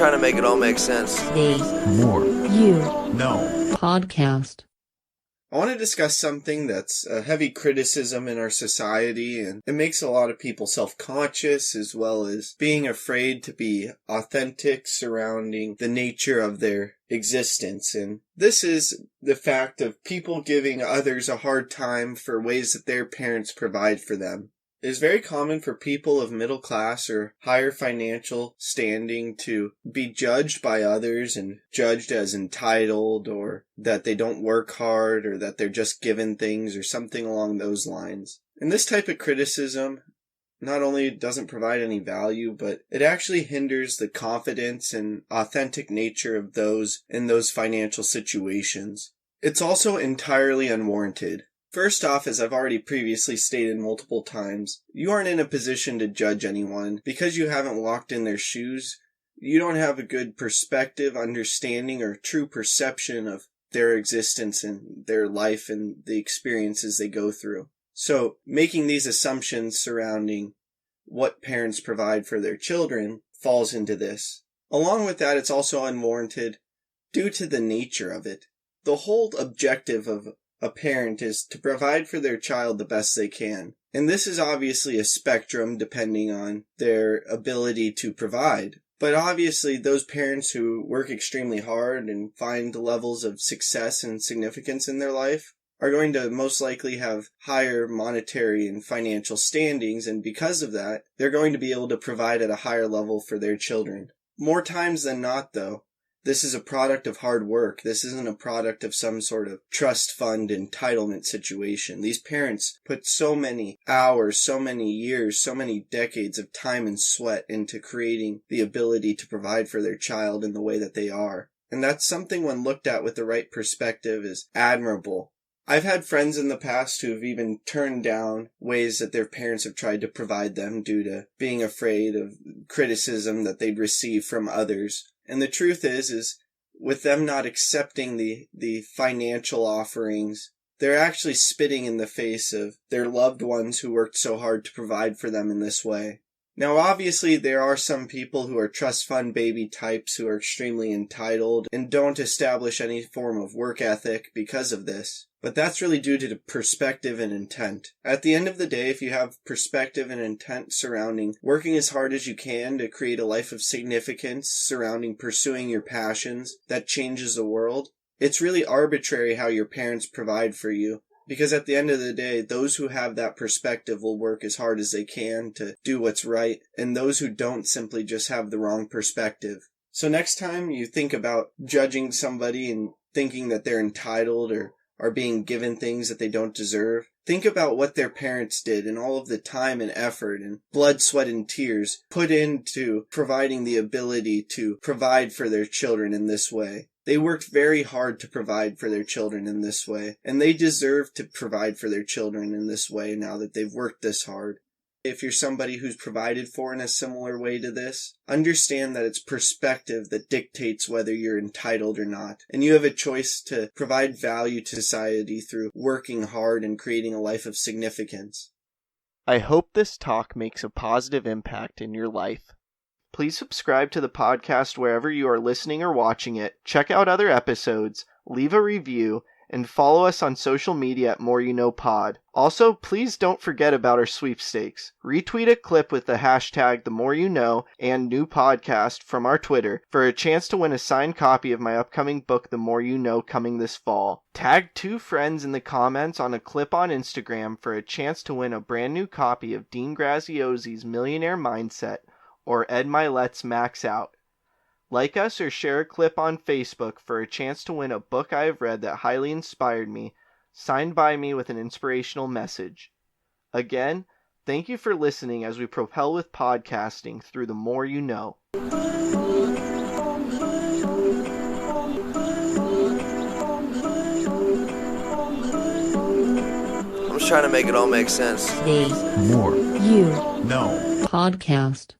trying to make it all make sense. The More You No Podcast. I want to discuss something that's a heavy criticism in our society, and it makes a lot of people self-conscious as well as being afraid to be authentic surrounding the nature of their existence. And this is the fact of people giving others a hard time for ways that their parents provide for them. It is very common for people of middle class or higher financial standing to be judged by others and judged as entitled, or that they don't work hard, or that they're just given things or something along those lines. And this type of criticism not only doesn't provide any value, but it actually hinders the confidence and authentic nature of those in those financial situations. It's also entirely unwarranted. First off, as I've already previously stated multiple times, you aren't in a position to judge anyone. Because you haven't walked in their shoes, you don't have a good perspective, understanding, or true perception of their existence and their life and the experiences they go through. So, making these assumptions surrounding what parents provide for their children falls into this. Along with that, it's also unwarranted due to the nature of it. The whole objective of a parent is to provide for their child the best they can. And this is obviously a spectrum depending on their ability to provide. But obviously those parents who work extremely hard and find levels of success and significance in their life are going to most likely have higher monetary and financial standings, and because of that, they're going to be able to provide at a higher level for their children. More times than not, though, this is a product of hard work. This isn't a product of some sort of trust fund entitlement situation. These parents put so many hours, so many years, so many decades of time and sweat into creating the ability to provide for their child in the way that they are. And that's something, when looked at with the right perspective, is admirable. I've had friends in the past who have even turned down ways that their parents have tried to provide them due to being afraid of criticism that they'd receive from others. And the truth is with them not accepting the financial offerings, they're actually spitting in the face of their loved ones who worked so hard to provide for them in this way. Now, obviously, there are some people who are trust fund baby types who are extremely entitled and don't establish any form of work ethic because of this. But that's really due to perspective and intent. At the end of the day, if you have perspective and intent surrounding working as hard as you can to create a life of significance surrounding pursuing your passions that changes the world, it's really arbitrary how your parents provide for you. Because at the end of the day, those who have that perspective will work as hard as they can to do what's right, and those who don't simply just have the wrong perspective. So next time you think about judging somebody and thinking that they're entitled or are being given things that they don't deserve, think about what their parents did and all of the time and effort and blood, sweat, and tears put into providing the ability to provide for their children in this way. They worked very hard to provide for their children in this way, and they deserve to provide for their children in this way now that they've worked this hard. If you're somebody who's provided for in a similar way to this, understand that it's perspective that dictates whether you're entitled or not. And you have a choice to provide value to society through working hard and creating a life of significance. I hope this talk makes a positive impact in your life. Please subscribe to the podcast wherever you are listening or watching it. Check out other episodes, leave a review, and follow us on social media at More You Know Pod. Also, please don't forget about our sweepstakes. Retweet a clip with the hashtag #TheMoreYouKnow and new podcast from our Twitter for a chance to win a signed copy of my upcoming book, The More You Know, coming this fall. Tag 2 friends in the comments on a clip on Instagram for a chance to win a brand new copy of Dean Graziosi's Millionaire Mindset or Ed Milet's Max Out. Like us or share a clip on Facebook for a chance to win a book I have read that highly inspired me, signed by me with an inspirational message. Again, thank you for listening as we propel with podcasting through the more you know. I'm just trying to make it all make sense. The More You No Podcast.